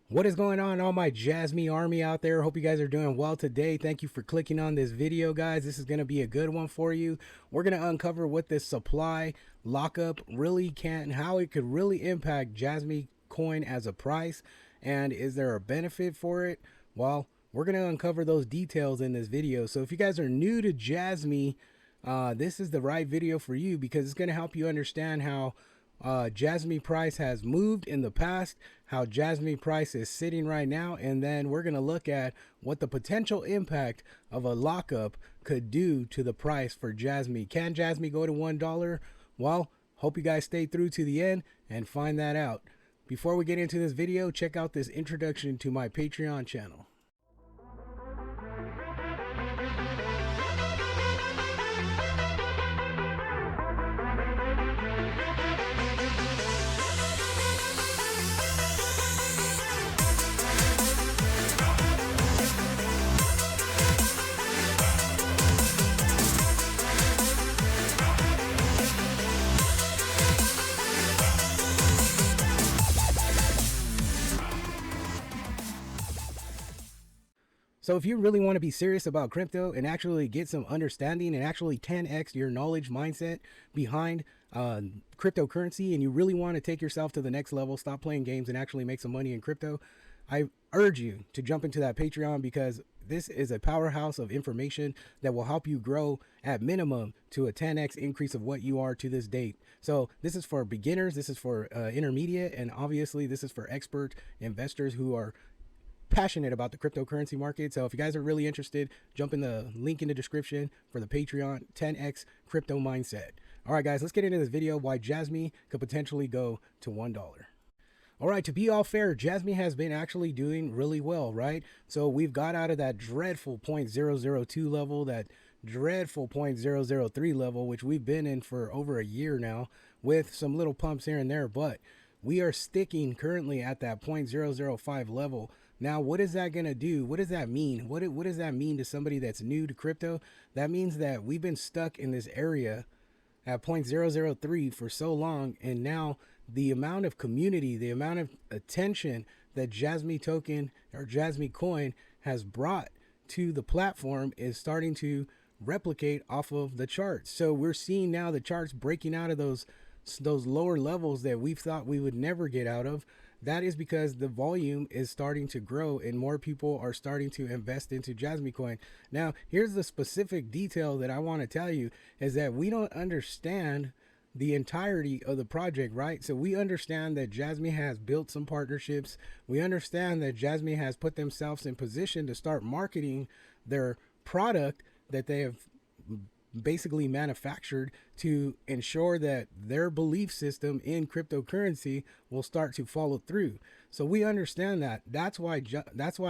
What is going on, all my Jasmy army out there? Hope you guys are doing well today. Thank you for clicking on this video, guys. This is going to be a good one for you. We're going to uncover what this supply lockup really can, how it could really impact Jasmy coin as a price, and is there a benefit for it? Well, we're going to uncover those details in this video. So if you guys are new to Jasmy, this is the right video for you, because it's going to help you understand how Jasmy price has moved in the past, how Jasmy price is sitting right now, and then we're going to look at what the potential impact of a lockup could do to the price for Jasmy. Can Jasmy go to $1? Well, hope you guys stay through to the end and find that out. Before we get into this video, check out this introduction to my Patreon channel. So if you really want to be serious about crypto and actually get some understanding and actually 10x your knowledge mindset behind cryptocurrency, and you really want to take yourself to the next level, stop playing games and actually make some money in crypto, I urge you to jump into that Patreon, because this is a powerhouse of information that will help you grow at minimum to a 10x increase of what you are to this date. So this is for beginners, this is for intermediate, and obviously this is for expert investors who are passionate about the cryptocurrency market. So if you guys are really interested, jump in the link in the description for the Patreon 10x crypto mindset. All right, guys, let's get into this video, why Jasmy could potentially go to $1. All right, to be all fair, Jasmy has been actually doing really well, right? So we've got out of that dreadful 0.002 level, that dreadful 0.003 level, which we've been in for over a year now, with some little pumps here and there, but we are sticking currently at that 0.005 level. Now, what is that going to do? What does that mean? What does that mean to somebody that's new to crypto? That means that we've been stuck in this area at 0.003 for so long, and now the amount of community, the amount of attention that Jasmy token or Jasmy coin has brought to the platform is starting to replicate off of the charts. So we're seeing now the charts breaking out of those lower levels that we thought we would never get out of. That is because the volume is starting to grow and more people are starting to invest into Jasmy coin. Now, here's the specific detail that I want to tell you, is that we don't understand the entirety of the project, right? So we understand that Jasmy has built some partnerships. We understand that Jasmy has put themselves in position to start marketing their product that they have basically manufactured to ensure that their belief system in cryptocurrency will start to follow through. So we understand that. That's why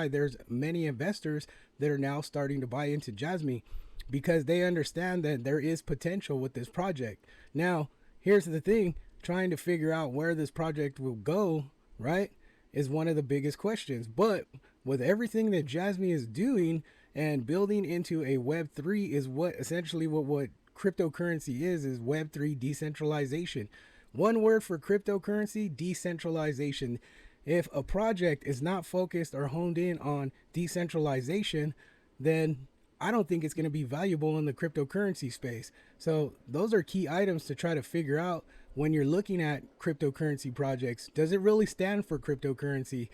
there's many investors that are now starting to buy into Jasmy, because they understand that there is potential with this project. Now, here's the thing, trying to figure out where this project will go, right, is one of the biggest questions. But with everything that Jasmy is doing and building into a Web3 is what essentially what cryptocurrency is Web3 decentralization. One word for cryptocurrency: decentralization. If a project is not focused or honed in on decentralization, then I don't think it's going to be valuable in the cryptocurrency space. So those are key items to try to figure out when you're looking at cryptocurrency projects. Does it really stand for cryptocurrency?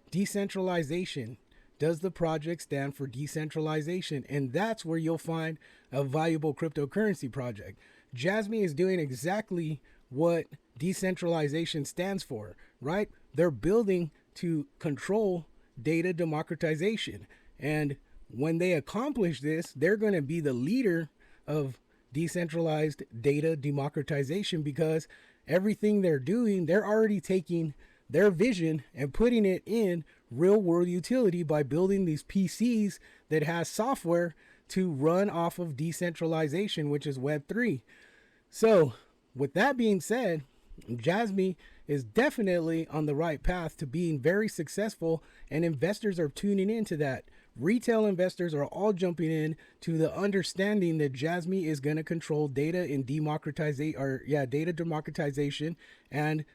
Decentralization. Does the project stand for decentralization? And that's where you'll find a valuable cryptocurrency project. Jasmy is doing exactly what decentralization stands for, right? They're building to control data democratization. And when they accomplish this, they're going to be the leader of decentralized data democratization, because everything they're doing, they're already taking their vision and putting it in real world utility by building these PCs that has software to run off of decentralization, which is Web3. So with that being said, Jasmy is definitely on the right path to being very successful, and investors are tuning into that. Retail investors are all jumping in to the understanding that Jasmy is going to control data in data democratization, and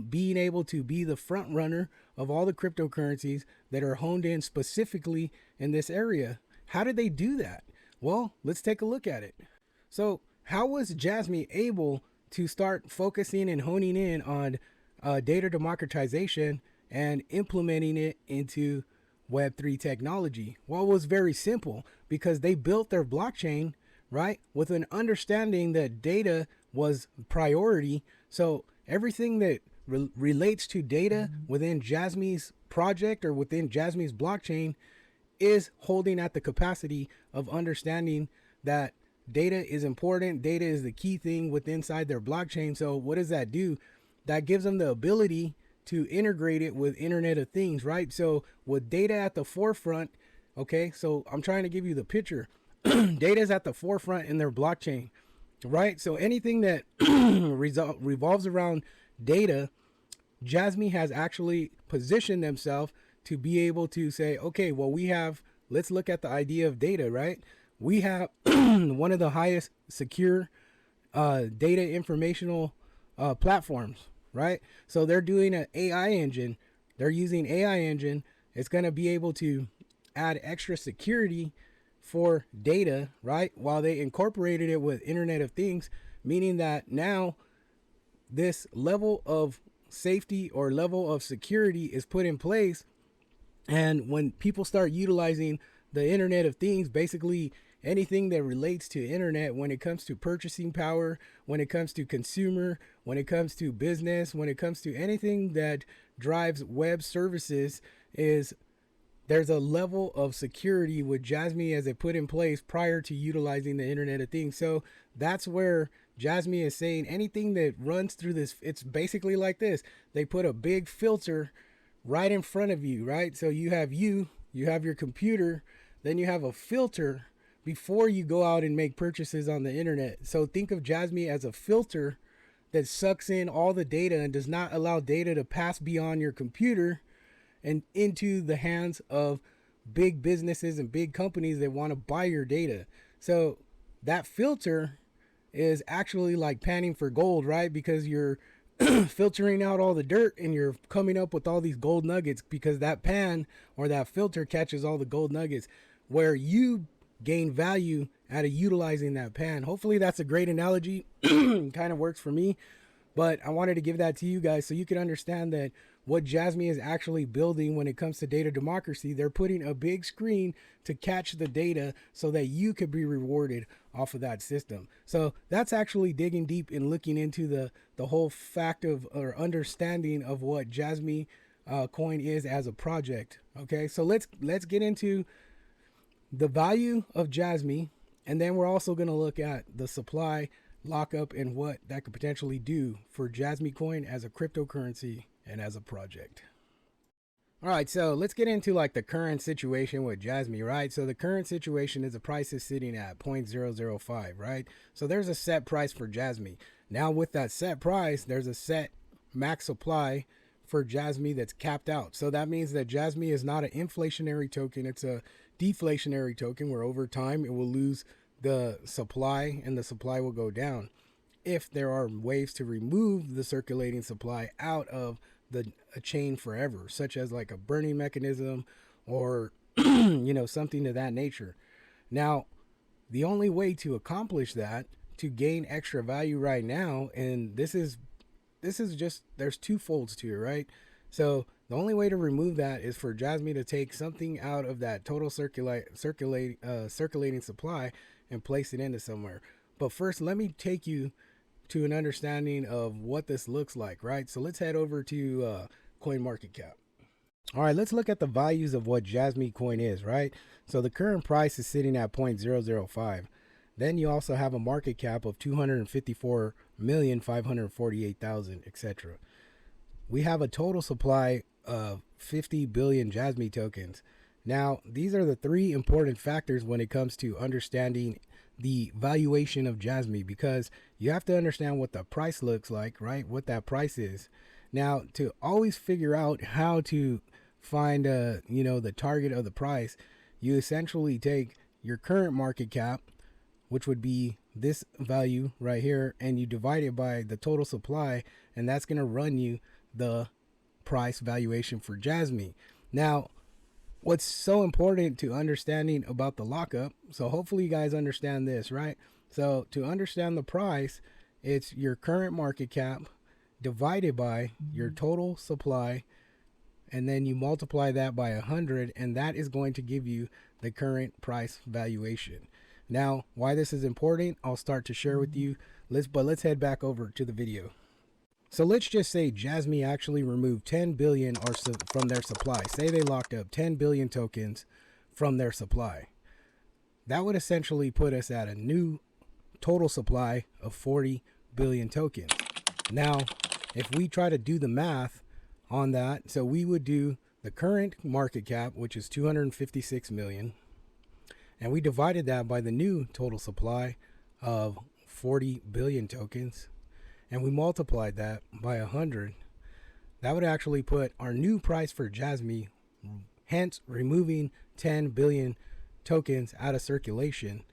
being able to be the front runner of all the cryptocurrencies that are honed in specifically in this area. How did they do that? Well, let's take a look at it. So, how was Jasmy able to start focusing and honing in on data democratization and implementing it into Web3 technology? Well, it was very simple because they built their blockchain, right, with an understanding that data was priority. So everything that relates to data within Jasmy's project or within Jasmy's blockchain is holding at the capacity of understanding that data is important. Data is the key thing within inside their blockchain. So what does that do? That gives them the ability to integrate it with Internet of Things, right? So with data at the forefront, okay, so I'm trying to give you the picture. Data is at the forefront in their blockchain, right? So anything that revolves around data, Jasmy has actually positioned themselves to be able to say, okay, well, let's look at the idea of data, right? We have one of the highest secure data informational platforms, right? So they're doing an AI engine. They're using AI engine. It's going to be able to add extra security for data, right? While they incorporated it with Internet of Things, meaning that now this level of safety or level of security is put in place. And when people start utilizing the Internet of Things, basically anything that relates to internet, when it comes to purchasing power, when it comes to consumer, when it comes to business, when it comes to anything that drives web services, there's a level of security with Jasmy as it put in place prior to utilizing the Internet of Things. So that's where Jasmy is saying anything that runs through this, it's basically like this. They put a big filter right in front of you, right? So you have your computer, then you have a filter before you go out and make purchases on the internet. So think of Jasmy as a filter that sucks in all the data and does not allow data to pass beyond your computer and into the hands of big businesses and big companies that want to buy your data. So that filter is actually like panning for gold, right? Because you're filtering out all the dirt and you're coming up with all these gold nuggets because that pan or that filter catches all the gold nuggets where you gain value out of utilizing that pan. Hopefully that's a great analogy. Kind of works for me, but I wanted to give that to you guys so you can understand that what Jasmy is actually building when it comes to data democracy. They're putting a big screen to catch the data so that you could be rewarded off of that system. So that's actually digging deep and looking into the whole fact of or understanding of what Jasmy coin is as a project. Okay, so let's get into the value of Jasmy, and then we're also going to look at the supply, lockup, and what that could potentially do for Jasmy coin as a cryptocurrency and as a project. All right, so let's get into like the current situation with Jasmy, right? So the current situation is the price is sitting at 0.005, right? So there's a set price for Jasmy. Now with that set price, there's a set max supply for Jasmy that's capped out. So that means that Jasmy is not an inflationary token. It's a deflationary token where over time it will lose the supply and the supply will go down. If there are ways to remove the circulating supply out of a chain forever, such as like a burning mechanism or something to that nature. Now, the only way to accomplish that, to gain extra value right now, and this is just, there's two folds to it, right? So the only way to remove that is for Jasmy to take something out of that total circulating supply and place it into somewhere. But first, let me take you to an understanding of what this looks like, right? So let's head over to CoinMarketCap. All right, let's look at the values of what Jasmy coin is, right? So the current price is sitting at 0.005. Then you also have a market cap of 254,548,000, etc. We have a total supply of 50 billion Jasmy tokens. Now, these are the three important factors when it comes to understanding the valuation of Jasmy, because you have to understand what the price looks like, right? What that price is. Now, to always figure out how to find the target of the price, you essentially take your current market cap which would be this value right here, and you divide it by the total supply, and that's going to run you the price valuation for Jasmy. Now, what's so important to understanding about the lockup, so hopefully you guys understand this, right? So to understand the price, it's your current market cap divided by your total supply, and then you multiply that by 100, and that is going to give you the current price valuation. Now, why this is important, I'll start to share with you. Let's head back over to the video. So let's just say Jasmy actually removed 10 billion from their supply. Say they locked up 10 billion tokens from their supply. That would essentially put us at a new total supply of 40 billion tokens. Now, if we try to do the math on that, so we would do the current market cap, which is 256 million, and we divided that by the new total supply of 40 billion tokens, and we multiplied that by 100, that would actually put our new price for Jasmy, hence removing 10 billion tokens out of circulation,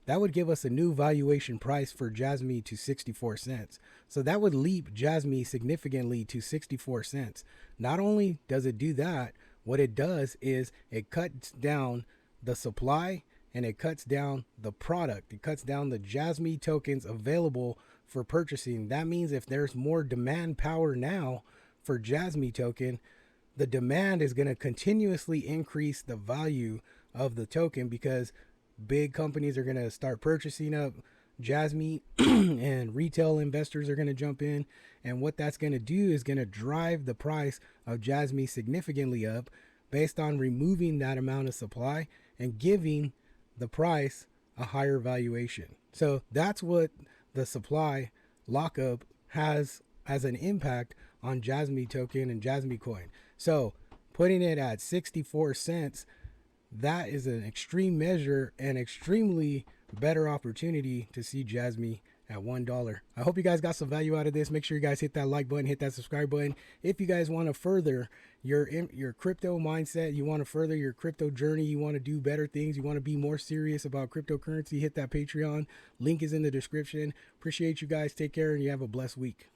that would give us a new valuation price for Jasmy to 64 cents. So that would leap Jasmy significantly to 64 cents. Not only does it do that, what it does is it cuts down the supply and it cuts down the product. It cuts down the Jasmy tokens available for purchasing. That means if there's more demand power now for Jasmy token, the demand is going to continuously increase the value of the token, because big companies are going to start purchasing up Jasmy and retail investors are going to jump in. And what that's going to do is going to drive the price of Jasmy significantly up based on removing that amount of supply and giving the price a higher valuation. So that's what the supply lockup has as an impact on Jasmy token and Jasmy coin. So putting it at 64 cents, that is an extreme measure and extremely better opportunity to see Jasmy at $1. I hope you guys got some value out of this. Make sure you guys hit that like button, hit that subscribe button. If you guys want to further your crypto mindset, you want to further your crypto journey, you want to do better things, you want to be more serious about cryptocurrency, hit that Patreon. Link is in the description. Appreciate you guys. Take care, and you have a blessed week.